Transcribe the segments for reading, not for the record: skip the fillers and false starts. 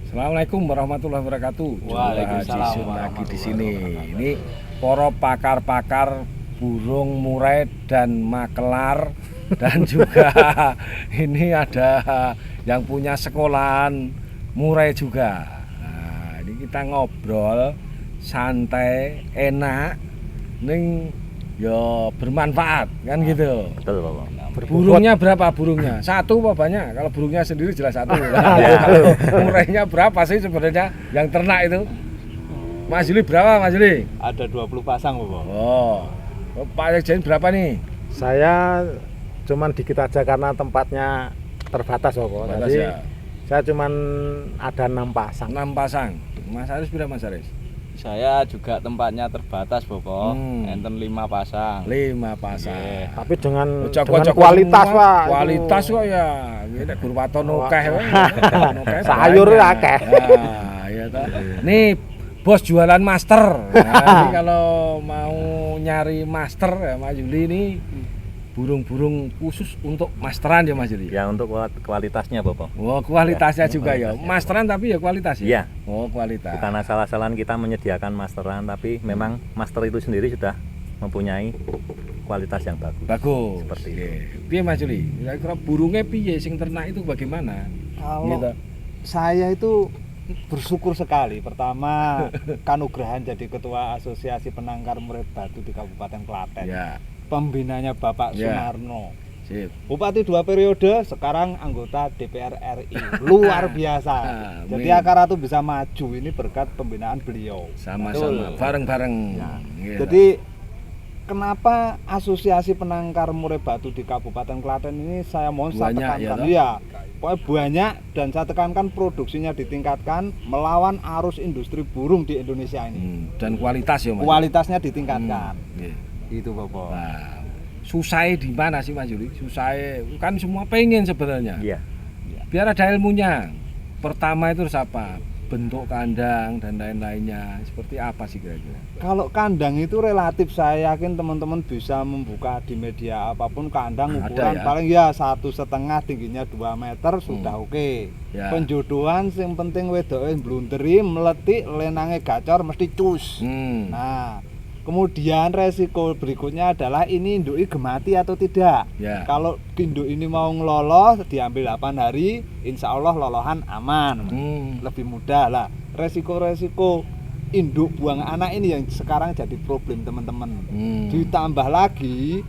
Assalamualaikum warahmatullahi wabarakatuh. Waalaikumsalam lagi di sini. Ini para pakar-pakar burung murai dan makelar dan juga ini ada yang punya sekolahan murai juga. Nah, ini kita ngobrol santai, enak, ning yo bermanfaat kan gitu. Betul, Bapak. Burungnya berapa burungnya? Satu apa banyak? Kalau burungnya sendiri jelas satu. Kalau murainya berapa sih sebenarnya yang ternak itu? Mas Juli berapa Mas Juli? Ada 20 pasang, Bapak. Oh, Pak Yekjen berapa nih? Saya cuman dikit aja karena tempatnya terbatas, Bapak. Batas Jadi ya. saya cuman ada 6 pasang. 6 pasang. Mas Aris berapa Mas Aris? Saya juga tempatnya terbatas, Bapak. Enten 5 pasang. 5 pasang. Iya. Tapi dengan Joko-joko kualitas, semua, Pak. kualitas kok ya. Ini Gurwato nokeh wae. Nokeh Sayur banyak. akeh. Nah, iya toh. Nih bos jualan master. Nah, ini kalau mau nyari master ya Mas Juli ini burung-burung khusus untuk masteran ya Mas Juli. Ya, untuk kualitasnya, Bapak. Oh, kualitasnya Ya, juga ya. kualitasnya. Masteran tapi ya kualitas ya. Iya. Oh, kualitas. Bukan asal-asalan kita menyediakan masteran, tapi memang master itu sendiri sudah mempunyai kualitas yang bagus. Bagus. Seperti itu. Piye Mas Juli? Kira-kira burungnya piye sing ternak itu bagaimana? Kalau Gitu. saya itu bersyukur sekali. Pertama, kanugrahan jadi ketua Asosiasi Penangkar Murai Batu di Kabupaten Klaten. Ya, Pembinanya Bapak Ya. Sumarno. sip. Bupati 2 periode, sekarang anggota DPR RI. Luar biasa. Amin. Jadi Akara itu bisa maju ini berkat pembinaan beliau. Sama-sama, bareng-bareng. Ya. Gitu. Jadi kenapa Asosiasi Penangkar Murai Batu di Kabupaten Klaten ini saya mohon saya Banyak, ya, tekankan. toh? Iya, pokoknya banyak dan saya tekankan produksinya ditingkatkan melawan arus industri burung di Indonesia ini. Dan kualitas ya Mas. Kualitasnya ditingkatkan. Iya. Itu Bapak. Nah, susahnya di mana sih Mas Juli? Susahnya kan semua pengen sebenarnya. Iya. Biar ada ilmunya. Pertama itu harus apa? Bentuk kandang dan lain-lainnya. Seperti apa sih kira-kira? Kalau kandang itu relatif saya yakin teman-teman bisa membuka di media apapun kandang Ada ukuran ya? paling ya 1,5 tingginya 2 meter sudah oke. Ya. Penjodohan yang penting wedoke blunderi meletik lenange gacor mesti cus. Nah, kemudian resiko berikutnya adalah ini induk gemati atau tidak. Ya. Kalau induk ini mau ngelolos diambil 8 hari, insya Allah lolohan aman. Lebih mudah lah. Resiko-resiko induk buang anak ini yang sekarang jadi problem teman-teman. Ditambah lagi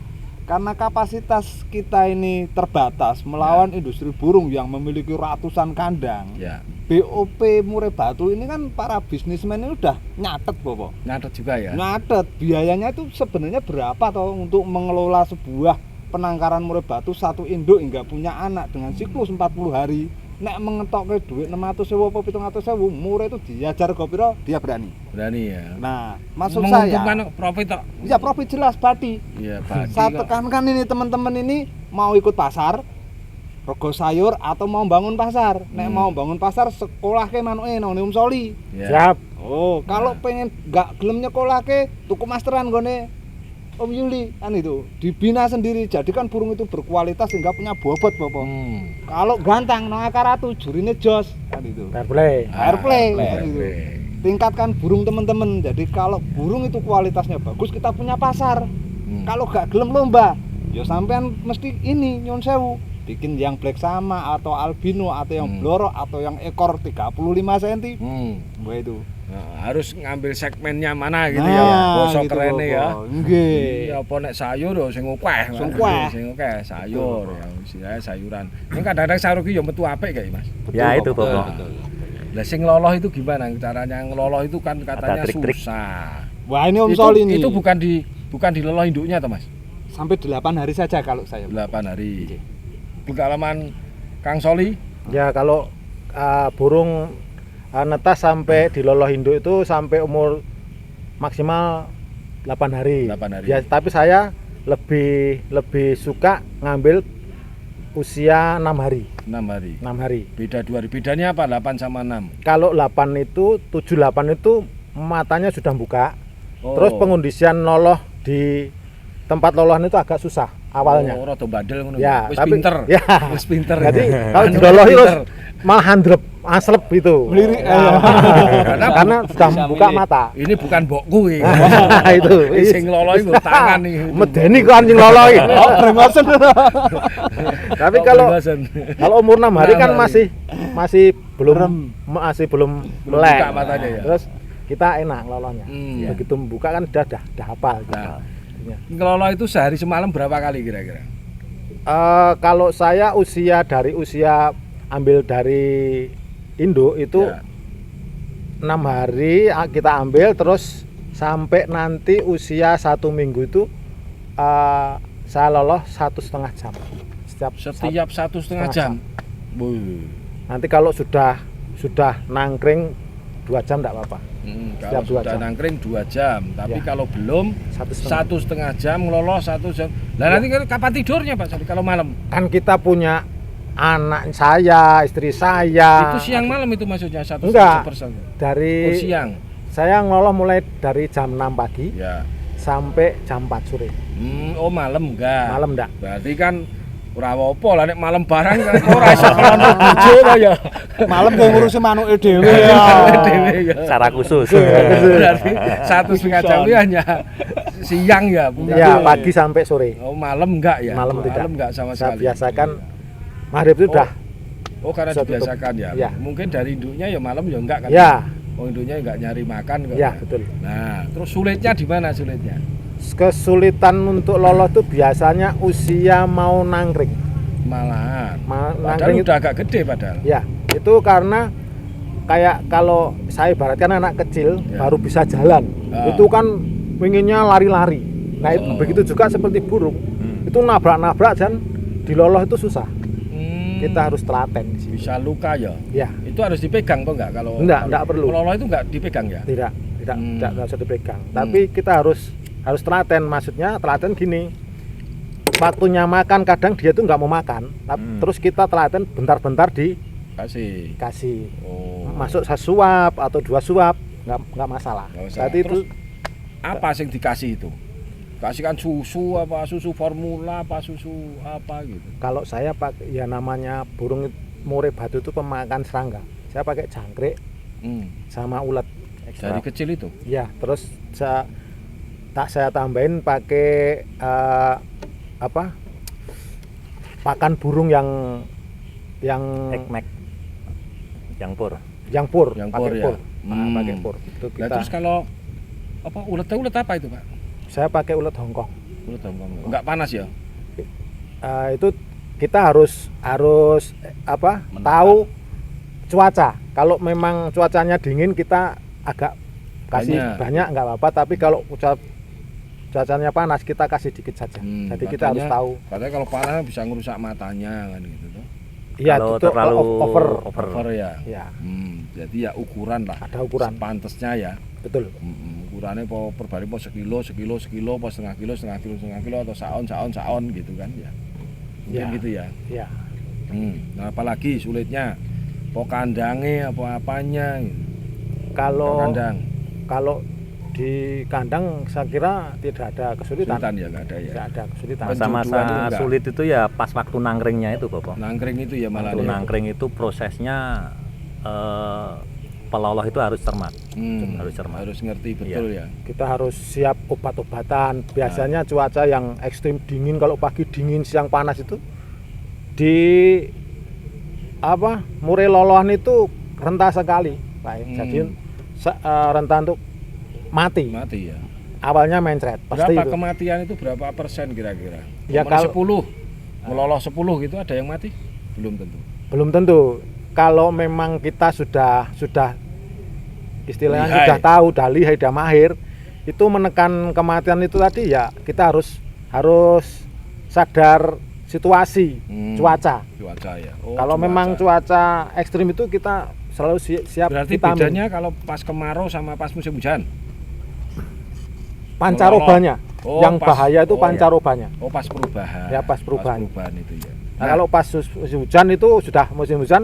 karena kapasitas kita ini terbatas melawan industri burung yang memiliki ratusan kandang. Ya. BOP Murai Batu ini kan para bisnismen ini udah nyatet Bapak. Nyatet juga ya. Nyatet biayanya itu sebenarnya berapa toh untuk mengelola sebuah penangkaran murai batu satu induk hingga punya anak dengan siklus 40 hari. Nek mengetokke duit 600.000 apa 700.000 murai itu diajar go piro dia berani. Berani ya. Nah, maksud saya menguntungkan profit tok. ya profit jelas badi. Iya, badi Saya kok. tekankan ini teman-teman ini mau ikut pasar rego sayur atau mau bangun pasar. Nek mau bangun pasar sekolah ke manuke nang Om Soli. Ya. Siap. Oh, kalau pengen gak gelem nyekolahke tuku masteran gone Om Yuli kan itu dibina sendiri jadikan burung itu berkualitas sehingga punya bobot Bapak. Kalau gantang nang akaratu jurine jos kan itu. Fair play. Fair play, Fair kan gitu. play. Tingkatkan burung teman-teman. Jadi kalau burung itu kualitasnya bagus kita punya pasar. Kalau gak gelem lomba, ya sampean mesti ini nyun sewu bikin yang black sama atau albino atau yang blorok atau yang ekor 35 cm. Wah itu. Nah, harus ngambil segmennya mana gitu Nah, ya. Bosok gitu, kerene ya. Bapak. Nggih. Iya, apa nek sayur yo sing akeh. Sing akeh. Sing akeh sayur ya istilahnya sayuran. Ini kadang-kadang sayur ki yo metu apik kayak Mas. Ya, itu, Bapak. Bapak. Betul. Lah sing loloh itu gimana caranya ngeloloh itu kan katanya trik-trik. susah. Wah ini Om Itu, Sol ini. itu bukan diloloh induknya toh Mas? Sampai 8 hari saja kalau saya. 8 hari. Pengalaman Kang Soli Ya kalau burung netas sampai diloloh induk itu sampai umur maksimal 8 hari. 8 hari. Ya, tapi saya lebih suka ngambil usia 6 hari. 6 hari. 6 hari. Beda 2 hari. Bedanya apa 8 sama 6? Kalau 8 itu 7-8 itu matanya sudah buka. Oh. Terus pengondisian loloh di tempat lolohan itu agak susah awalnya. Oh, rada bandel ngono. Ya, Wis tapi pinter. ya. Wis pinter. Jadi kalau Anu dilolohi pinter. terus malah handrep. Aslep itu. Melirik, Karena sudah Bisa buka milih. mata. Ini bukan mbokku iki. Nah, itu. Sing ngeloloi nggo tangan iki. Medeni kok anjing loloi. Oh, brengosen. Tapi Oh, kalau benggosen. umur 6 hari kan 6 hari. masih belum Belum melek. buka matanya ya. Terus kita enak lolonya. Begitu membuka kan udah hafal gitu. Nah, ngelolo itu sehari semalam berapa kali kira-kira? Kalau saya dari usia ambil dari induk itu Ya. 6 hari kita ambil terus sampai nanti usia 1 minggu itu saya lolos 1,5 jam Setiap 1,5 setengah jam. Wuh. nanti kalau sudah nangkring 2 jam enggak apa-apa. Kalau Setiap 2 sudah jam. nangkring 2 jam, tapi Ya. kalau belum 1,5 1,5 jam ngelolos 1 jam. Lah nanti kapan tidurnya Pak Sari kalau malam? kan kita punya anak saya, istri saya. Itu siang malam itu maksudnya 1,5 Enggak. jam. Dari Oh, siang. saya ngelolos mulai dari jam 6 pagi Ya. sampai jam 4 sore. Oh malam enggak. Malam enggak. Berarti kan ora apa-apa lah nek malam barang kan ora iso klono bojo to ya. Malam kowe ngurusi manuke dhewe ya. Dewe ya. Secara khusus. Berarti 1,5 jam itu hanya siang ya. bukan? Ya, pagi sampai sore. Oh malam enggak ya? Malam tidak. Malam enggak sama Saya sekali. biasakan maghrib itu udah. Oh karena Saya tutup. dibiasakan ya. Ya. Mungkin dari induknya ya malam ya enggak kan? Ya, Oh induknya enggak nyari makan kok. ya betul. Nah, terus sulitnya di mana sulitnya? Kesulitan untuk lolos itu biasanya usia mau nangkring. Malahan. Padahal Nangkring itu, udah agak gede padahal. ya, itu karena kayak kalau saya ibaratkan anak kecil Ya. baru bisa jalan. Ah. Itu kan pengennya lari-lari. Nah, itu Oh. begitu juga seperti burung. Itu nabrak-nabrak dan dilolos itu susah. Kita harus telaten di sini. bisa luka ya. Ya, Itu harus dipegang kok enggak kalau Enggak perlu. Melolo itu enggak dipegang ya? tidak Hmm. tidak usah dipegang. Tapi kita harus telaten. Maksudnya telaten gini. Waktunya makan kadang dia tuh nggak mau makan. Terus kita telaten bentar-bentar Kasih. dikasih. Oh. Masuk sesuap atau 2 suap nggak masalah. Nggak usah. Berarti itu Terus apa sing dikasih itu? Kasihkan susu apa susu formula apa susu apa gitu. kalau saya pakai ya namanya burung murai batu itu pemakan serangga. Saya pakai jangkrik sama ulet Dari ekstra. kecil itu. Ya, terus saya tambahin pakai pakan burung yang Ekmek. Yang pur. pur, Yang pakai pur ya. pur. Pakai pur. Itu Nah, terus kalau apa ulet apa itu, Pak? saya pakai ulet Hongkong. Ulet Hongkong. Enggak panas ya? Itu kita harus tahu cuaca. Kalau memang cuacanya dingin kita agak kasih banyak nggak apa-apa, tapi kalau cuacanya panas kita kasih dikit saja. Jadi kita harus tahu. Katanya kalau panas bisa ngerusak matanya kan gitu tuh. Iya, Kalau itu terlalu over. Over ya. Ya, Jadi ya ukuran lah. ada ukuran. Pantasnya ya. Betul. Ukurannya per bari sekilo, setengah kilo atau saon gitu kan ya. Mungkin Ya. gitu ya. Ya. Nah, apalagi sulitnya kandangnya apa-apanya gitu. Kalau Kandang. kalau di kandang saya kira tidak ada kesulitan. Kesulitan ya enggak ada ya. Tidak ada kesulitan. Penjodohan itu Masa-masa enggak. sulit itu ya pas waktu nangkringnya itu, Bapak. Nangkring itu ya malah Waktu ya. nangkring itu prosesnya peloloh itu harus cermat. Harus cermat. Harus ngerti betul ya. Kita harus siap obat-obatan. Biasanya cuaca yang ekstrim dingin, kalau pagi dingin siang panas itu di murai lolohan itu rentan sekali, Pak. Jadi rentan untuk mati. Mati ya. Awalnya mencret pasti Berapa itu. kematian itu berapa persen kira-kira? Ya, Kalau kalau- 10 meloloh 10 gitu ada yang mati? Belum tentu. Belum tentu. Kalau memang kita sudah istilahnya Lihai. sudah tahu, udah lihai, udah mahir, itu menekan kematian itu tadi ya kita harus sadar situasi cuaca. Cuaca ya. Kalau memang cuaca ekstrim itu kita selalu siap berarti vitamin. bedanya kalau pas kemarau sama pas musim hujan. Pancarobanya. Oh, Yang pas- bahaya itu oh, ya. pancarobanya. Oh, pas perubahan. Ya, pas perubahan. itu ya. Nah, kalau pas musim hujan itu sudah musim hujan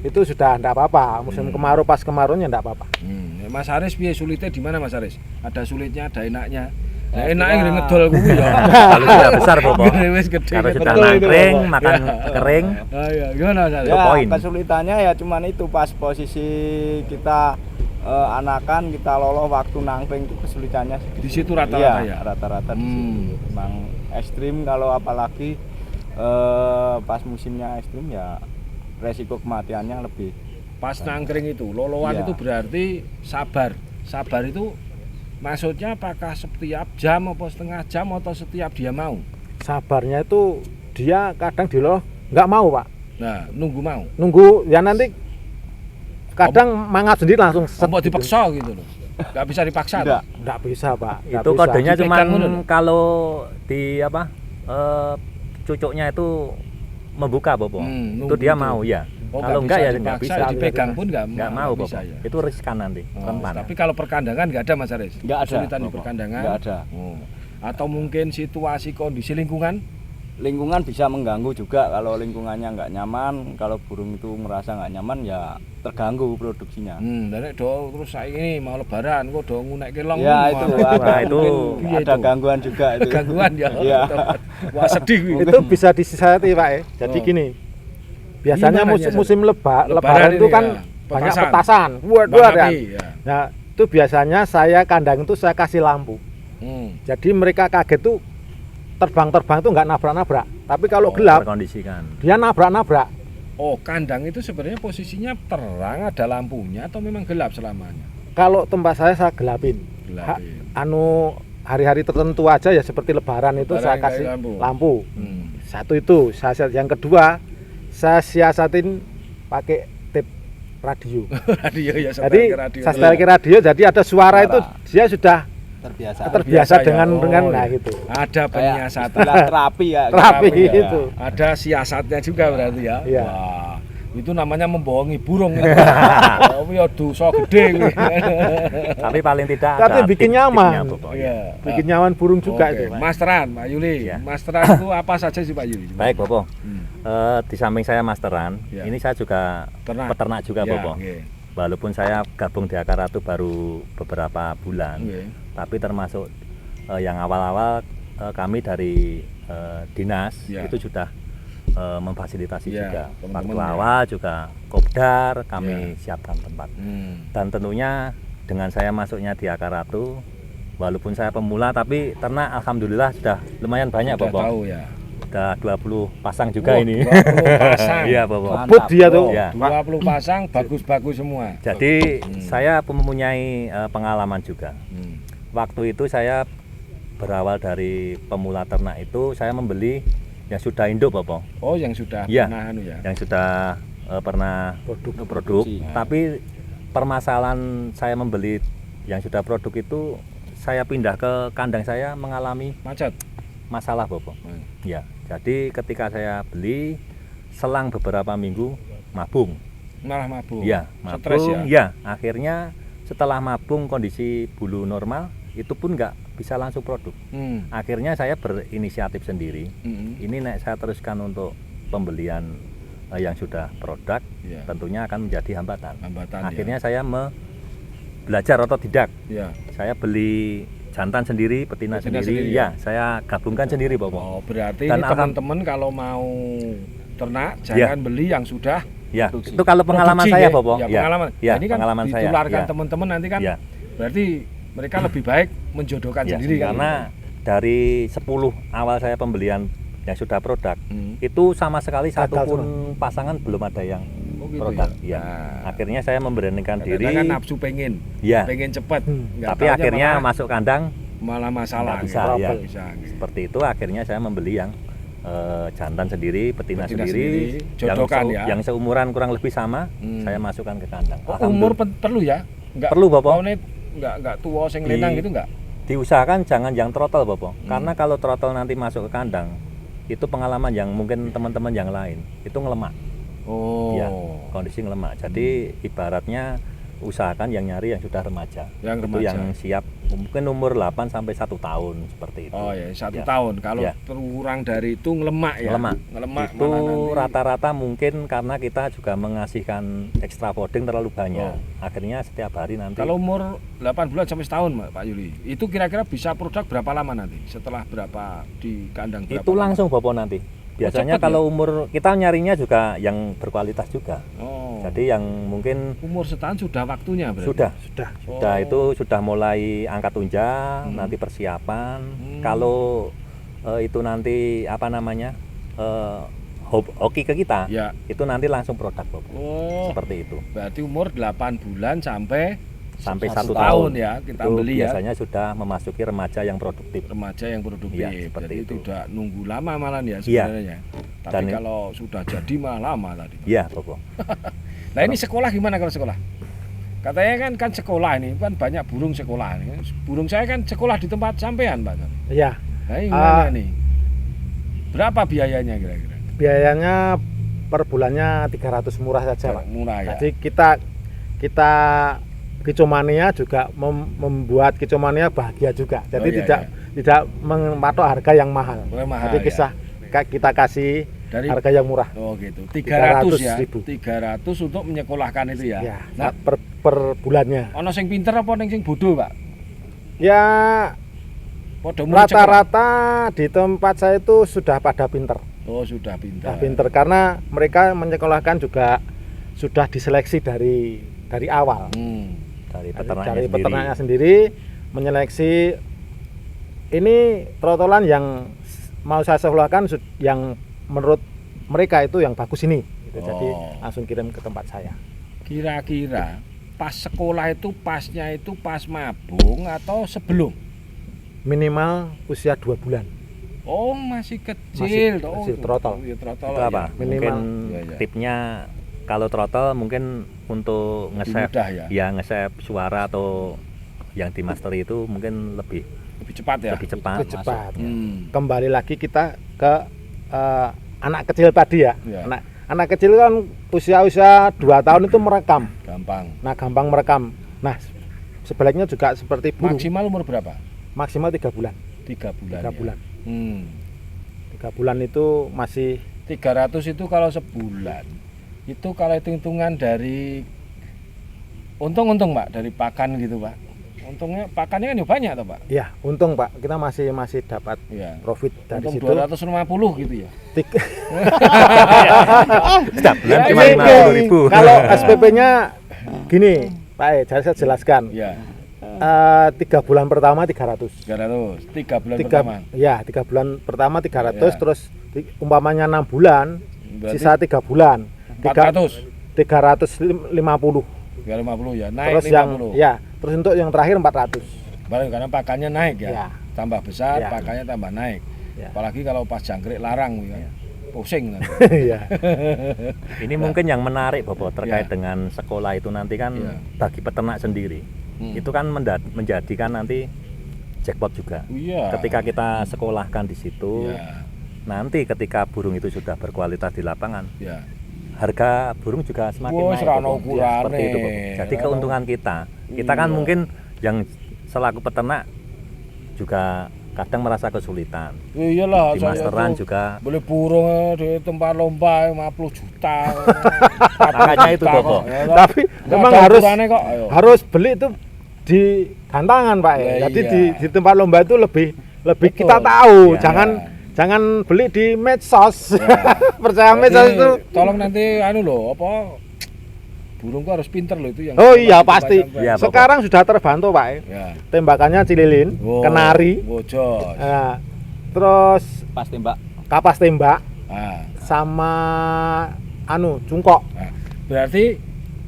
itu sudah enggak apa-apa. Musim kemarau pas kemaraunya enggak apa-apa. Mas Haris piye sulitnya di mana Mas Haris? Ada sulitnya, ada enaknya. Enake ngene ngedol kuwi ya. Kalau sudah besar Bopo. Wis gede. Kalau sudah Betul itu, nangkring, Bopo. makan kering, Ah iya, gimana Mas? Itu Ya, poin. kesulitannya ya cuman itu pas posisi kita anakan, kita loloh waktu nangkring itu kesulitannya Di situ rata-rata Iya, ya. rata-rata di situ. Emang ekstrim kalau apalagi pas musimnya ekstrim ya resiko kematiannya lebih. Pas nangkring itu, loloan Iya. itu berarti sabar. Sabar itu maksudnya apakah setiap jam apa setengah jam atau setiap dia mau? Sabarnya itu dia kadang diloloh nggak mau Pak, Nah, nunggu mau. nunggu ya nanti kadang mangap sendiri langsung set Apa gitu. dipaksa gitu loh. Enggak bisa dipaksa. Tidak. Nggak bisa Pak, nggak itu bisa. kodenya Dipegang cuman dulu. kalau di apa cucuknya itu membuka Bopo. Nunggu Itu dia itu. mau ya. Oh, Kalau enggak ya nggak dipaksa, bisa. dipegang pun Nggak mau Bopo. bisa ya. Itu riskan nanti, Oh, rentan. tapi kalau perkandangan nggak ada Mas Aris? Nggak ada, Kesulitan di Bapak. perkandangan? Nggak ada. Oh. Atau mungkin situasi kondisi lingkungan? Lingkungan bisa mengganggu juga kalau lingkungannya nggak nyaman, kalau burung itu merasa nggak nyaman ya terganggu produksinya. Dan nek do terus saya ini mau lebaran kok do ngunekke long. Ya itu wah, ada, itu mungkin iya ada itu. gangguan juga itu. gangguan ya. Iya. Wah sedih kuwi. Itu bisa disisati Pak ya. Jadi Oh. gini, biasanya Gimana musim Lebaran lebaran itu ini kan ya, banyak petasan. petasan. Waduh Bang ada. Abi, ya. Nah itu biasanya saya kandang itu saya kasih lampu. Jadi mereka kaget tuh terbang-terbang tuh nggak nabrak-nabrak. Tapi kalau Oh, gelap Terkondisikan. dia nabrak-nabrak. Oh, kandang itu sebenarnya posisinya terang ada lampunya atau memang gelap selamanya? Kalau tempat saya gelapin. Gelapin. Anu hari-hari tertentu aja ya seperti lebaran itu Lebaran saya kayak kasih lampu. lampu. Hmm. Satu itu, yang kedua saya siasatin pakai tip radio. Radio ya, Jadi setel radio. saya setel ke radio, jadi ada suara itu dia sudah Terbiasa. terbiasa ya. dengan Oh, nah iya. gitu. Ada Kayak penyiasatan. istilah terapi ya. Terapi ya. itu. Ada siasatnya juga berarti ya. Iya. Wah, itu namanya membohongi burung. Oh, ya dosa gede. kuwi. Tapi paling tidak Tapi ada bikin tip-tipnya, nyaman. Bopo, ya. Iya. Bikin nyaman burung juga Oke, itu. Pak. Masteran, Pak Yuli. Iya. Masteran itu apa saja sih Pak Yuli? Baik Bopo. Hmm. Di samping saya masteran, Ya. ini saya juga Ternak. peternak juga Ya, Bopo. oke. Walaupun saya gabung di Akar Ratu baru beberapa bulan, Oke. tapi termasuk yang awal-awal kami dari dinas Ya. itu sudah memfasilitasi Ya, juga. teman-teman Waktu ya. awal juga kopdar kami siapkan tempat. Hmm. Dan tentunya dengan saya masuknya di Akar Ratu, walaupun saya pemula tapi ternak alhamdulillah sudah lumayan banyak Sudah Bopo. tahu ya. Sudah 20 pasang juga Wah, ini. 20 pasang. Iya Bopo. Mantap. Kebut dia tuh. Ya. 20 pasang bagus-bagus semua. Jadi Hmm. saya mempunyai pengalaman juga. Hmm. Waktu itu saya berawal dari pemula ternak itu saya membeli yang sudah induk Bopo, Oh, yang sudah Iya. pernah anu ya. yang sudah pernah Produk. produk. Produksi. Tapi permasalahan saya membeli yang sudah produk itu saya pindah ke kandang saya mengalami Macet. masalah Bopo. Hmm. Ya, jadi ketika saya beli selang beberapa minggu mabung. Malah mabuk. Ya, Stres mabung. ya. Ya, akhirnya setelah mabung kondisi bulu normal itu pun nggak bisa langsung produk. Hmm. Akhirnya saya berinisiatif sendiri. Hmm. Ini nek saya teruskan untuk pembelian yang sudah produk, Ya. tentunya akan menjadi hambatan. Hambatan. Akhirnya saya belajar otodidak. ya. Saya beli jantan sendiri, betina Betina sendiri. sendiri, Ya, saya gabungkan sendiri, Bopo. Oh, berarti Dan ini teman-teman kalau mau ternak jangan beli yang sudah Ya, Produksi. itu kalau pengalaman produksi, saya, ya. Bopo. Ya, pengalaman. Ya, Nah, ini kan pengalaman saya. ditularkan Ya. teman-teman nanti kan. Ya. Berarti mereka lebih baik menjodohkan Ya, sendiri kan. karena dari 10 awal saya pembelian yang sudah produk, Hmm. itu sama sekali Gagal satu pun pasangan belum ada yang Oh, gitu produk. ya. Ya. Nah. Akhirnya saya memberanikan diri. Kadang-kadang kan nafsu pengen, Ya. pengen cepat. Nggak Tapi taunya akhirnya malah, masuk kandang malah masalah. nggak bisa, gitu. ya. Nggak bisa, gitu. seperti itu. Akhirnya saya membeli yang jantan sendiri, betina, Betina sendiri, sendiri, jodohkan ya. yang seumuran kurang lebih sama, Hmm. saya masukkan ke kandang. Oh, umur perlu ya? Nggak Perlu, Bapak. Pokoknya nggak tua sing Di- lenang gitu nggak? Diusahakan jangan yang trotol, Bopo. Hmm. Karena kalau trotol nanti masuk ke kandang, itu pengalaman yang mungkin teman-teman yang lain itu ngelemak. Oh. Ya, kondisi ngelemak. Jadi ibaratnya usahakan yang nyari yang sudah remaja. Yang Itu remaja. yang siap mungkin umur 8 sampai 1 tahun seperti itu. Oh ya, 1 Ya. tahun. Kalau Ya. kurang dari itu ngelemak ya. Ngelemak. Itu malah nanti- rata-rata mungkin karena kita juga mengasihkan ekstra poding terlalu banyak. Akhirnya setiap hari nanti Kalau umur 8 bulan sampai setahun, Pak Yuli, itu kira-kira bisa produk berapa lama nanti? Setelah berapa di kandang berapa itu lama? langsung Bopo nanti. Biasanya cepet kalau umur kita nyarinya juga yang berkualitas juga. Oh. Jadi yang mungkin Umur setahun sudah waktunya berarti? sudah Sudah. Oh. itu sudah mulai angkat tunjang, nanti persiapan. Kalau itu nanti apa namanya hoki ke kita, Ya. itu nanti langsung produk Bopo. Oh. Seperti itu. Berarti umur 8 bulan sampai Sampai 1 1 tahun tahun ya kita itu beli ya. biasanya sudah memasuki remaja yang produktif. Remaja yang produktif. Iya, seperti Jadi itu. tidak nunggu lama malah ya Iya. sebenarnya. Tapi Dan kalau sudah jadi malah lama tadi. Iya, Bopo. Nah ini sekolah gimana kalau sekolah? Katanya kan sekolah ini kan banyak burung sekolah ini. Burung saya kan sekolah di tempat sampean, Pak. Iya. Nah ini gimana nih? Berapa biayanya kira-kira? Biayanya per bulannya 300 murah saja, Pak. Murah ya. Jadi kita Kicomania juga membuat Kicomania bahagia juga. Jadi iya, tidak mematok harga yang mahal. Mahal, Jadi kita kasih dari harga yang murah. Oh gitu. 300 ya. 300.000. 300 untuk menyekolahkan itu ya. Ya, Nah, per bulannya. ono sing pinter apa ning sing bodoh, Pak? Ya Padha murid sekolah. rata-rata di tempat saya itu sudah pada pinter. Oh, sudah pinter. Sudah pinter karena mereka menyekolahkan juga sudah diseleksi dari awal. Dari Dari peternaknya peternaknya sendiri menyeleksi ini trotolan yang mau saya sekolahkan yang menurut mereka itu yang bagus ini gitu. Jadi langsung kirim ke tempat saya. Kira-kira pas sekolah itu pasnya itu pas mabung atau sebelum? Minimal usia 2 bulan. Oh, masih kecil. Masih trotol. Ya, trotol itu apa? ya. Minimal. Mungkin Iya, iya. tipnya kalau throttle mungkin untuk nge-save mudah ya? nge-save suara atau yang di master itu mungkin lebih Lebih cepat ya. lebih cepat. Lebih cepat. masuknya. Kembali lagi kita ke anak kecil tadi ya. Iya. Anak kecil kan usia 2 tahun itu merekam. Gampang. Nah, gampang merekam. Nah, sebaliknya juga seperti burung. Maksimal umur berapa? Maksimal 3 bulan. 3 bulan. 3 ya? bulan. 3 3 bulan itu masih 300 itu kalau sebulan. Itu kalau hitung-hitungan dari untung Pak, dari pakan gitu Pak. Untungnya pakannya kan ya banyak toh Pak. ya untung Pak, kita masih dapat Iya. profit dari Untung situ. 250 gitu ya. Setiap bulan Ya, cuma iya, 50.000. Kalau SPP-nya gini, Pak, saya jelaskan. Iya. 3 bulan pertama 300. 300. 3 bulan pertama. Ya, 3 bulan pertama 300, Ya. terus umpamanya 6 bulan, Berarti sisa 3 bulan. 400. 350. 350 ya. Naik Terus 50. terus untuk yang terakhir 400. Baru karena pakannya naik ya. Ya. Tambah besar, Ya. pakannya tambah naik. Ya. Apalagi kalau pas jangkrik larang ya. Pusing nanti. Iya. Ini mungkin yang menarik Bobo terkait Ya. dengan sekolah itu nanti kan Ya. bagi peternak sendiri. Itu kan menjadikan nanti jackpot juga. Iya. Ketika kita sekolahkan di situ, Ya. nanti ketika burung itu sudah berkualitas di lapangan, Ya. harga burung juga semakin Wah, naik. serana Bobo. Ya, ukurane. seperti itu, Bobo. Jadi Serana- keuntungan kita kan Iya. mungkin yang selaku peternak juga kadang merasa kesulitan. Iyalah, Di saya masteran tuh juga beli burung di tempat lomba 50 juta. Makanya itu, Bobo. Tapi memang kok, ayo. harus beli itu di gantangan Pak ya. Ya, Jadi iya. di tempat lomba itu lebih Betul. kita tahu, Ya. jangan beli di medsos. Ya. Percaya medsos Jadi, itu. tolong nanti loh, burung tuh harus pinter loh itu yang. Oh iya pasti. sampai- Ya, Bapak. Sekarang sudah terbantu Pak. Ya. Tembakannya cililin, Oh, kenari, bojos. nah, terus Pasti Mbak. kapas tembak Nah, sama cungkok. nah, berarti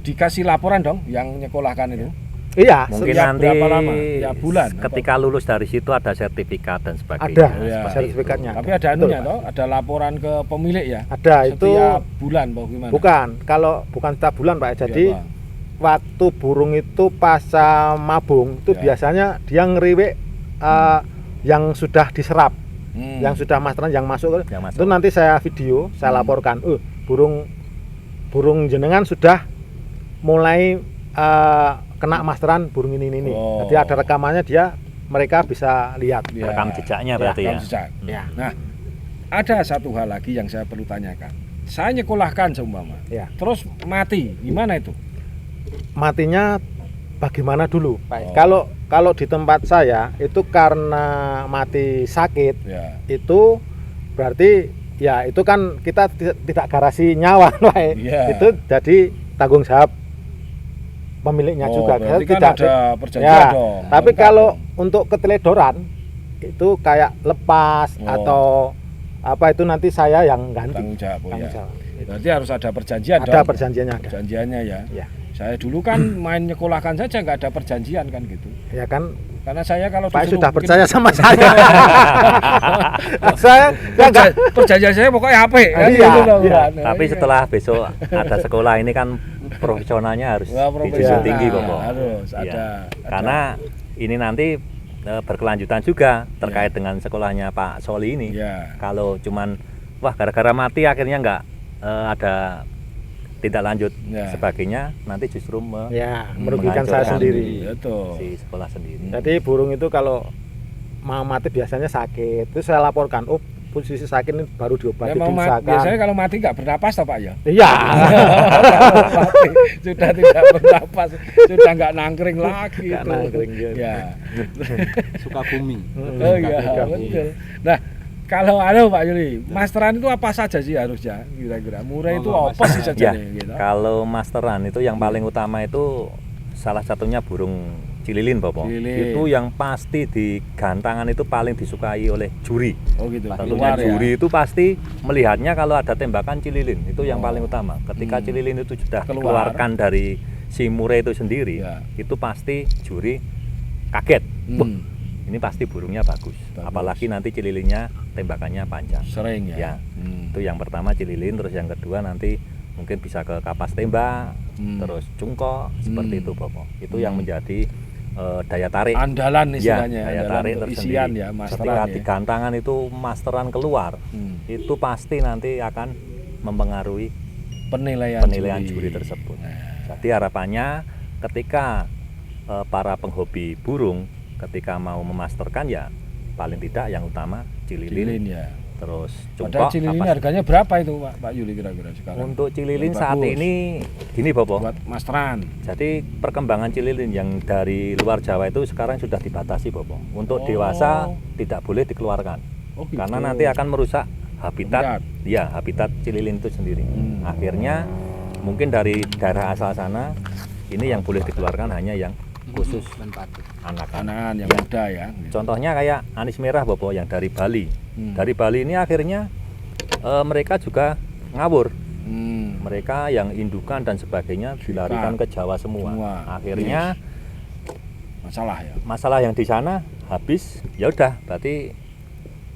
dikasih laporan dong yang nyekolahkan itu. Iya, mungkin Setiap nanti berapa lama? Tiap bulan, ketika lulus dari situ ada sertifikat dan sebagainya. ada Iya. sertifikatnya. Tapi ada Betul, anunya Pak. toh, ada laporan ke pemilik ya. Ada itu Setiap bulan bagaimana? bukan setiap bulan Pak. Jadi Iya, Pak. waktu burung itu pas mabung itu Ya. biasanya dia ngeriwek yang sudah diserap, yang sudah masteran yang masuk, Yang masuk. itu nanti saya video, saya laporkan, burung jenengan sudah mulai kena masteran burung ini. Oh. Jadi ada rekamannya mereka bisa lihat. Ya. Rekam jejaknya berarti Rekam ya. jejak. Ya. Nah, ada satu hal lagi yang saya perlu tanyakan. Saya nyekolahkan seumpama, Ya. terus mati, gimana itu? Matinya bagaimana dulu? Baik. Kalau di tempat saya itu karena mati sakit, Ya. itu berarti ya itu kan kita tidak garasi nyawa, Pak. Iya. Itu jadi tanggung jawab pemiliknya Oh, juga. berarti kan Tidak ada perjanjian ya, dong. tapi Lengkap kalau dong. untuk keteledoran itu kayak lepas Oh. atau apa itu nanti saya yang ganti. tanggung jawab, oh Tanggung ya. jawab. Berarti harus ada perjanjian Ada dong. perjanjiannya ada. Perjanjiannya ya. Ya. Saya dulu kan main nyekolahkan saja nggak ada perjanjian kan gitu. Ya kan Karena saya kalau Pak disuruh sudah bikin- percaya sama saya. saya enggak perjanjian saya pokoknya HP kan Iya, gitu loh, iya. Bang. Tapi setelah besok ada sekolah ini kan profesionalnya harus Wah, dijunjung profesional. tinggi, Bapak. Harus Iya. ada. Karena ini nanti berkelanjutan juga terkait dengan sekolahnya Pak Soli ini. Ya. Kalau cuman wah gara-gara mati akhirnya nggak ada tidak lanjut Ya. sebagainya, nanti justru ya merugikan saya menghancurkan sendiri. Betul. si sekolah sendiri. Jadi burung itu kalau mau mati biasanya sakit. Terus saya laporkan, oh posisi sakit ini baru diobati Memang diusahakan. biasanya kalau mati nggak bernapas toh Pak ya? Iya. Mati, sudah tidak bernapas, sudah nggak nangkring lagi Nggak itu. nangkring, ya. Ya. Sukabumi. Oh iya, betul. Nah, kalau Pak Yuli, masteran itu apa saja sih harusnya kira-kira? Murah itu Oh, apa sih masteran. saja Ya, nih gitu? kalau masteran itu yang paling utama itu salah satunya burung cililin, Bapak. Cililin. Itu yang pasti di gantangan itu paling disukai oleh juri. Oh gitu. Tentunya Keluar ya. juri itu pasti melihatnya kalau ada tembakan cililin, itu yang Oh. paling utama. Ketika Hmm. cililin itu sudah Keluar. dikeluarkan dari si murai itu sendiri, Ya. itu pasti juri kaget. Wah, Hmm. ini pasti burungnya bagus. Bagus. Apalagi nanti cililinnya tembakannya panjang. Sering ya. Ya. Hmm. Itu yang pertama cililin, terus yang kedua nanti mungkin bisa ke kapas tembak, Hmm. terus cungkok, seperti Hmm. itu, Bapak. Itu yang menjadi daya tarik. Andalan Ya, istilahnya, daya andalan tarik untuk tersendiri. isian ya, masteran Ketika ya. di gantangan itu masteran keluar, Hmm. itu pasti nanti akan mempengaruhi Penilaian juri tersebut. Nah. Jadi harapannya ketika para penghobi burung ketika mau memasterkan ya paling tidak yang utama Cililin cililin, ya. terus Padahal cungkok. cililin kapas. harganya berapa itu Pak Yuli kira-kira sekarang? Untuk cililin Yang saat bagus. ini gini, Bobo. buat masteran. Jadi perkembangan cililin yang dari luar Jawa itu sekarang sudah dibatasi, Bobo. Untuk Oh. dewasa tidak boleh dikeluarkan. Oh, gitu. Karena nanti akan merusak habitat. Ya, habitat cililin itu sendiri. Hmm. Akhirnya mungkin dari daerah asal sana ini yang boleh dikeluarkan hanya yang khusus anak-anak. Kanan yang muda ya. Contohnya kayak anis merah, Bobo, yang dari Bali. Hmm. Dari Bali ini akhirnya mereka juga ngawur. Hmm. Mereka yang indukan dan sebagainya dilarikan ke Jawa semua. Semua. Akhirnya Masalah ya. masalah yang di sana habis, ya udah, berarti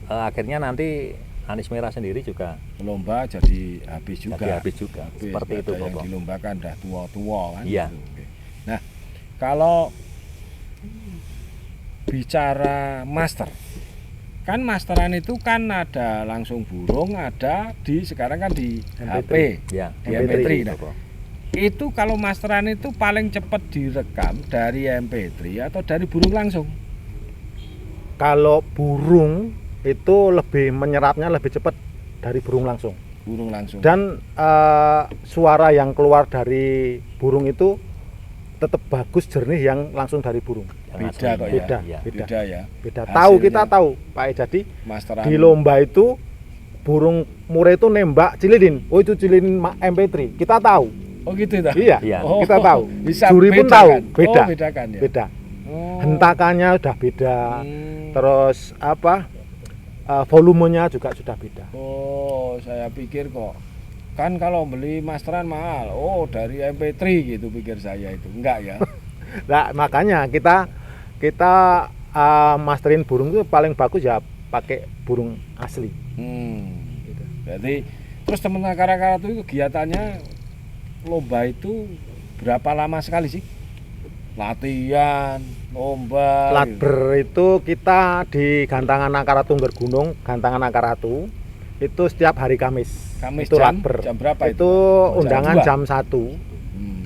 akhirnya nanti anis merah sendiri juga Lomba jadi habis juga. jadi habis juga. Habis, Seperti ada itu, yang Bobo. dilombakan dah tua-tua kan. Iya. gitu. Oke. Nah, kalau bicara master, kan masteran itu kan ada langsung burung, ada di sekarang kan di MP3. HP, Ya, di MP3. Nah, Bobo. itu kalau masteran itu paling cepat direkam dari MP3 atau dari burung langsung? Kalau burung itu lebih menyerapnya lebih cepat dari burung langsung. Burung langsung. Dan suara yang keluar dari burung itu tetap bagus jernih yang langsung dari burung. Yang Beda aslinya, kok ya. Beda. ya. Beda ya. Beda. Hasilnya. Tahu kita tahu, Pak. Jadi Masteran di lomba itu burung murai itu nembak cililin. Oh itu cililin MP3. Kita tahu. Oh gitu dah. Iya, Iya. kita tahu. Bisa Juri pun bedakan. tahu. Beda. Oh, bedakan ya. Beda. Oh. Hentakannya udah beda. Hmm. Terus apa? Volumenya juga sudah beda. Oh, saya pikir kok kan kalau beli masteran mahal. Oh, dari MP3 gitu pikir saya itu. Enggak ya. Nah, makanya kita masterin burung itu paling bagus ya pakai burung asli. Gitu. Berarti terus teman akar-akar itu kegiatannya lomba itu berapa lama sekali sih? Latihan, lomba. gitu. Latber itu kita di Gantangan Angkaratu Gunung, Gantangan Angkaratu itu setiap hari Kamis. Kamis itu jam latber. berapa itu? Itu Jam undangan 2? jam 1. Hmm.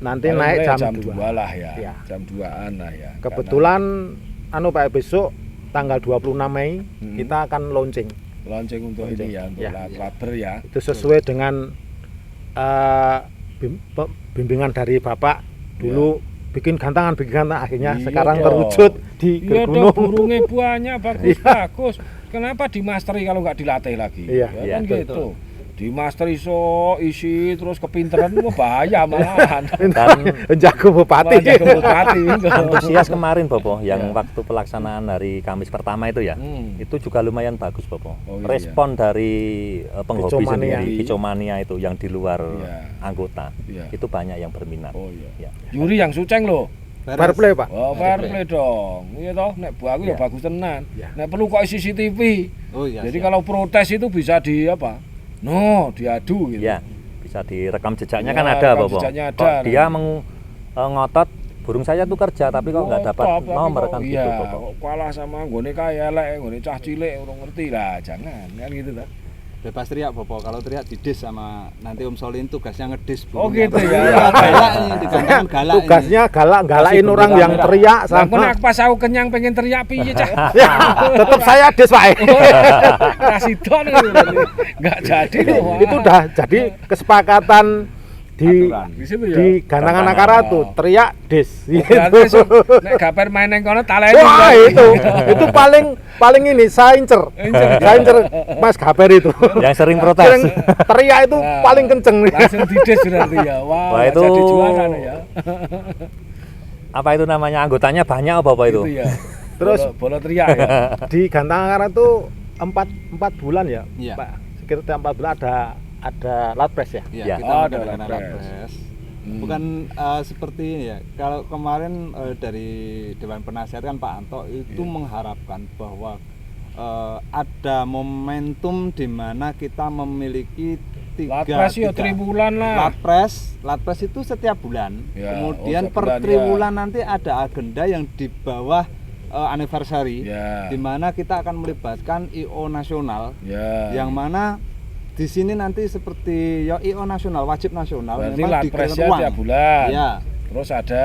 nanti Paling naik mulai jam 2 2. lah ya. Iya. Jam 2-an lah ya. Kebetulan Pak besok tanggal 26 Mei kita akan launching. Karena launching untuk Launching. ini ya, untuk Ya. laber ya. Itu sesuai dengan bimbingan dari Bapak dulu bikin gantangan akhirnya Iya sekarang toh. terwujud di Iya toh, Gergunung. burungnya banyak, bagus. Kenapa dimasteri kalau nggak dilatih lagi? Iya. Ya kan Iya, gitu. Dimasteri isi terus kepinteran wah bahaya malahan. Jago bupati. Wajah ke bupati. Antusias kemarin Bobo Ya. yang waktu pelaksanaan hari Kamis pertama itu ya. Itu juga lumayan bagus Bobo. Oh, iya. Respon dari penghobi Kicomania. sendiri, kicomania itu yang di luar Iya. anggota. Iya. Itu banyak yang berminat. Oh iya. Ya. Yuri yang suceng loh. Fair play, Pak. Oh, fair play dong. Iya toh, nek bagus ya Iya. bagus tenan. Iya. Nek perlu kok CCTV. Oh iya. Jadi siap. kalau protes itu bisa di apa? No, diadu gitu. Ya, bisa direkam jejaknya Ya, kan ada rekam Bobo. jejaknya Kok ada. dia ngotot burung saya tuh kerja tapi kok nggak dapat Tapi nomor kok kan iya, gitu Bobo. kok kalah sama nggone kaya elek, nggone cah cilik urung ngerti lah, jangan kan gitu ta. Bebas teriak Bobo, kalau teriak didis sama nanti Om Solin tugasnya ngedis Oh, burungnya. gitu ya. Iya, galak ini, digantungkan galak ini. Tugasnya galakin Kasih orang bumbu yang kamera. teriak Lah kok sama. nek pas aku kenyang pengen teriak piye cah? Ya, tetap saya des, Pak. Kasih don enggak jadi loh. Wah. Itu udah jadi kesepakatan di Aturan. Di situ ya. di gantangan Gantangan. akara tuh teriak des. Berarti besok nek gaper main nang kono taleni. Wah, itu paling ini saya incer Mas Gaper itu. Yang sering Sering protes. teriak itu Nah, paling kenceng. Langsung dides berarti ya. Wah, Wah, itu itu- jadi juara nih ya. Apa itu namanya? Anggotanya banyak apa itu? Itu ya. Terus- bola teriak ya. Di gantangan akara tuh 4 bulan ya, Iya. Pak. Sekitar 4 bulan ada latpres ya. Iya, Ya. kita Oh, mengadakan ada lapres. lapres. Bukan seperti ini ya. Kalau kemarin dari Dewan Penasihat kan Pak Anto itu mengharapkan bahwa ada momentum di mana kita memiliki 3 Latpres ya tribulan lah. Latpres itu setiap bulan. Ya, Kemudian oh, per setiap bulan, tribulan nanti ada agenda yang di bawah anniversary, Ya. di mana kita akan melibatkan IO nasional, Ya. yang mana di sini nanti seperti ya IO nasional, wajib nasional, berarti memang diberikan latpresnya ruang. tiap bulan. Ya, Terus ada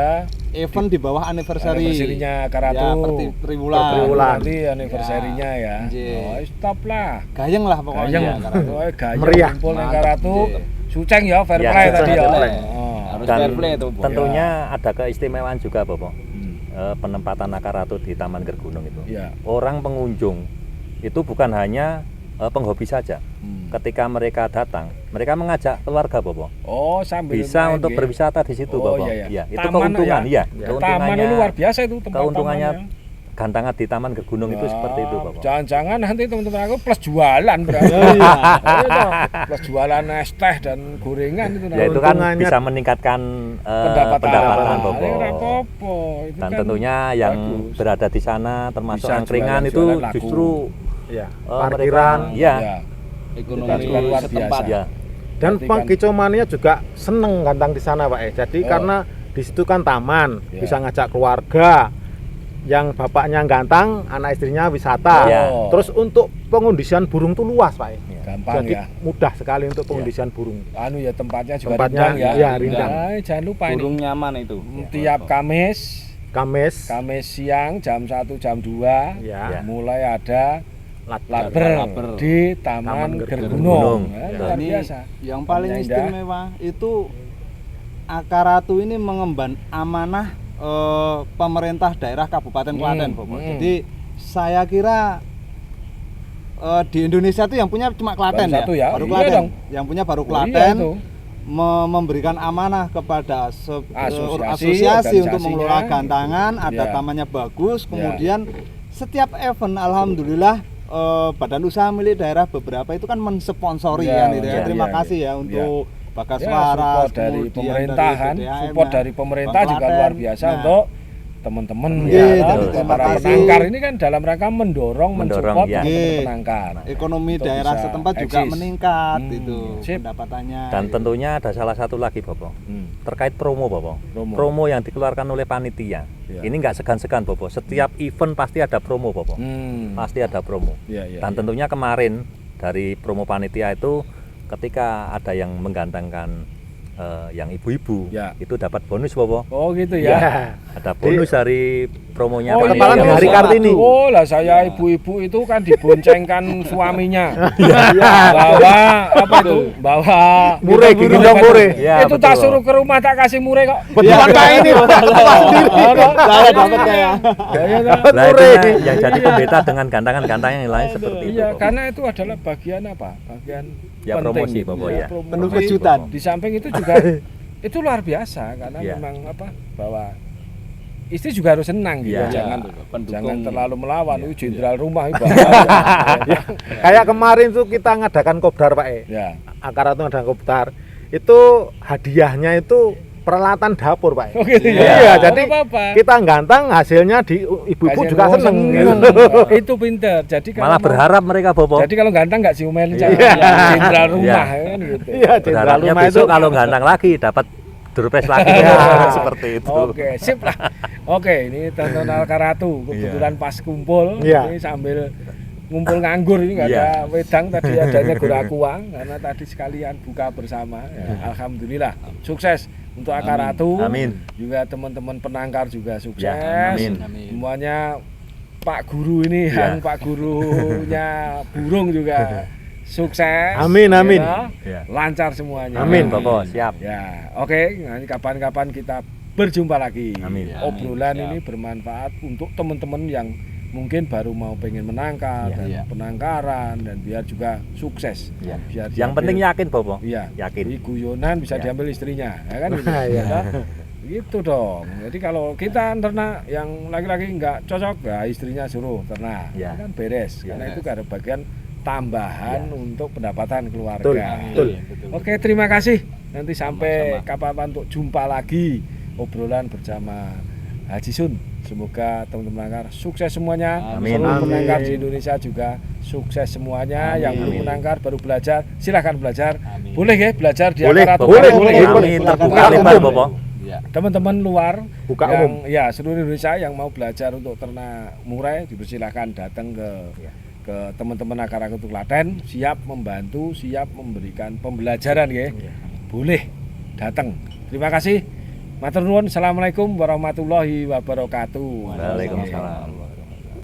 event di bawah anniversary. anniversary-nya Karatu. Ya, per triwulan. Per triwulan. Nanti anniversary-nya ya. Nggih. Oh, stop lah. Gayeng lah pokoknya. Gayeng. ya, Karatu. Oh, gayeng Meriah. kumpul nang Mantap. Karatu. Nggih. Suceng ya, fair Ya, play suceng, tadi ya. fair play. Oh. Harus Dan fair play itu, Bu. tentunya ada keistimewaan juga Bobo. Hmm. Penempatan Akaratu di Taman Gergunung itu. Iya. Orang pengunjung itu bukan hanya penghobi saja. Hmm. Ketika mereka datang, mereka mengajak keluarga Bobo. Oh, sambil Bisa main untuk game. berwisata di situ Oh, Bobo. iya, iya. Ya, itu Taman keuntungan ya? ya. Taman itu luar biasa itu tempat keuntungannya tamannya. gantangan di Taman Gergunung itu seperti itu Bobo. Jangan-jangan nanti teman-teman aku plus jualan berarti. Oh, iya. Iya toh, plus jualan es teh dan gorengan itu Ya itu kan Keuntungannya- bisa meningkatkan pendapatan Bobo. Ini ora apa-apa. Itu Dan kan tentunya yang bagus. berada di sana termasuk Bisa angkringan itu jualan-jualan laku. justru Ya, mereka- parkiran. ya, Ya. Ekonomi Juga luar setempat. biasa. ya. Dan Berarti kan- pengkicomania juga seneng gantang di sana, Pak. Jadi Oh. karena di situ kan taman, Ya. bisa ngajak keluarga. Yang bapaknya gantang, anak istrinya wisata. Ya. Terus untuk pengondisian burung tuh luas, Pak. Gampang Jadi ya. mudah sekali untuk pengondisian burung. Anu ya tempatnya juga Tempatnya, rindang ya. iya, rindang. Nah, jangan lupa Burung ini. nyaman itu. Tiap Kamis Kamis, siang jam 1 jam 2 ya, mulai ada laber. laber di Taman Taman Gergunung. Gergunung. Ya, Ya. luar Ini biasa. yang paling Tempatnya indah. istimewa itu Akaratu ini mengemban amanah pemerintah daerah Kabupaten Klaten, Bobo. Jadi saya kira di Indonesia itu yang punya cuma Klaten Baru satu ya? baru Iya Klaten. dong. Yang punya baru Oh, iya Klaten. itu. Memberikan amanah kepada Asosiasi, asosiasi untuk organisasinya. mengelola gantangan, ada Ya. tamannya bagus, kemudian setiap event alhamdulillah badan usaha milik daerah beberapa itu kan mensponsori Ya, kan gitu ya. ya, Terima ya, kasih ya. ya untuk Bagas Ya, Waras, support dari kemudian pemerintahan, BDAM, support ya. dari pemerintah Bang juga Klaten. luar biasa Nah, untuk teman-teman Iya, ya, tapi untuk terima para kasih. penangkar ini kan dalam rangka mendorong Mendorong, mensupport ya. teman-teman Iya. penangkar. ekonomi Untuk daerah bisa setempat juga eksis. meningkat itu Sip. pendapatannya. Dan gitu. tentunya ada salah satu lagi Bobo. Hmm. Terkait promo Bobo. Promo. Yang dikeluarkan oleh panitia. Ya. Ini nggak segan-segan Bobo. Setiap event pasti ada promo Bobo. Pasti ada promo. Ya, ya, Dan ya. tentunya kemarin dari promo panitia itu ketika ada yang menggantangkan yang ibu-ibu Ya. itu dapat bonus Bobo. Oh gitu Ya. ya. Ada bonus dari promonya Oh, Pak ketepalan Nino. di hari Kartini. Oh lah saya ibu-ibu itu kan diboncengkan suaminya. Bawa apa itu? Bawa Mure, gendong mure. Ya, itu betul, tak Bob. suruh ke rumah tak kasih mure kok. Betulan Pak ini sendiri. Saya dapat ya. Ya, ya, ya. Lah Mure. itu yang jadi pembeda dengan gantangan-gantangan yang lain seperti itu. Iya, Bobo. karena itu adalah bagian apa? Bagian Ya, penting promosi, gitu. Bobo, Ya, ya. promosi. Penuh kejutan. Di samping itu juga itu luar biasa karena Ya. memang apa? Bahwa istri juga harus senang gitu. Ya. Jangan terlalu melawan. Ya. Jenderal rumah itu bahaya. Kayak kemarin tuh kita ngadakan kopdar Pak Ya. Akar itu ngadakan kopdar. Itu hadiahnya itu peralatan dapur Pak. Oh gitu ya. Iya, Oh, jadi nggak apa-apa. kita ganteng hasilnya di ibu-ibu Kasihan, juga oh, seneng. Itu pinter. Jadi kalau Malah mau- berharap mereka Bobo. Jadi kalau ganteng nggak ciumin Iya. jenderal rumah kan gitu. Iya, jenderal Berharapnya rumah itu. besok kalau ganteng lagi dapat durpes lagi. Ya. Seperti itu. Oke, sip lah. Oke, ini tonton Alkaratu kebetulan pas kumpul Iya. ini sambil ngumpul nganggur ini nggak ada wedang tadi adanya Gorakuang karena tadi sekalian buka bersama. Ya, alhamdulillah sukses untuk Alkaratu. Amin. Juga teman-teman penangkar juga sukses. Ya, amin. Semuanya Pak Guru ini Ya. yang Pak Gurunya burung juga sukses. Amin, amin. Ya. Ya. Lancar semuanya. Amin. Bobo, siap. Ya, oke. Nanti kapan-kapan kita berjumpa lagi. Amin. Obrolan Siap. ini bermanfaat untuk teman-teman yang mungkin baru mau pengen menangkar Ya. dan Ya. penangkaran dan biar juga sukses. Ya. Biar Yang diambil- penting yakin Bobo. Iya. Yakin. Jadi guyonan bisa Ya. diambil istrinya, ya kan gitu. Iya. Ya. Gitu dong. Jadi kalau kita ternak yang laki-laki nggak cocok, ya istrinya suruh ternak. Ya. Kan beres. Ya. Karena itu ada bagian tambahan untuk pendapatan keluarga. Betul, betul. Oke, terima kasih. Nanti sampai Sama-sama. kapan untuk jumpa lagi obrolan bersama Haji Sun. Semoga teman-teman penangkar sukses semuanya. Amin. Seluruh Amin. penangkar di Indonesia juga sukses semuanya. Amin. Yang belum Amin. menangkar baru belajar, silahkan belajar. Amin. Boleh ya belajar di Boleh, Akar atau Bobo. boleh, boleh. boleh. Amin. Terbuka Buka lebar umum. Bobo. Ya. Teman-teman luar Buka yang umum. ya seluruh Indonesia yang mau belajar untuk ternak murai dipersilahkan datang ke teman-teman Akar untuk Klaten, siap membantu, siap memberikan pembelajaran ya. Boleh datang. Terima kasih. Matur nuwun. Assalamualaikum warahmatullahi wabarakatuh. Waalaikumsalam.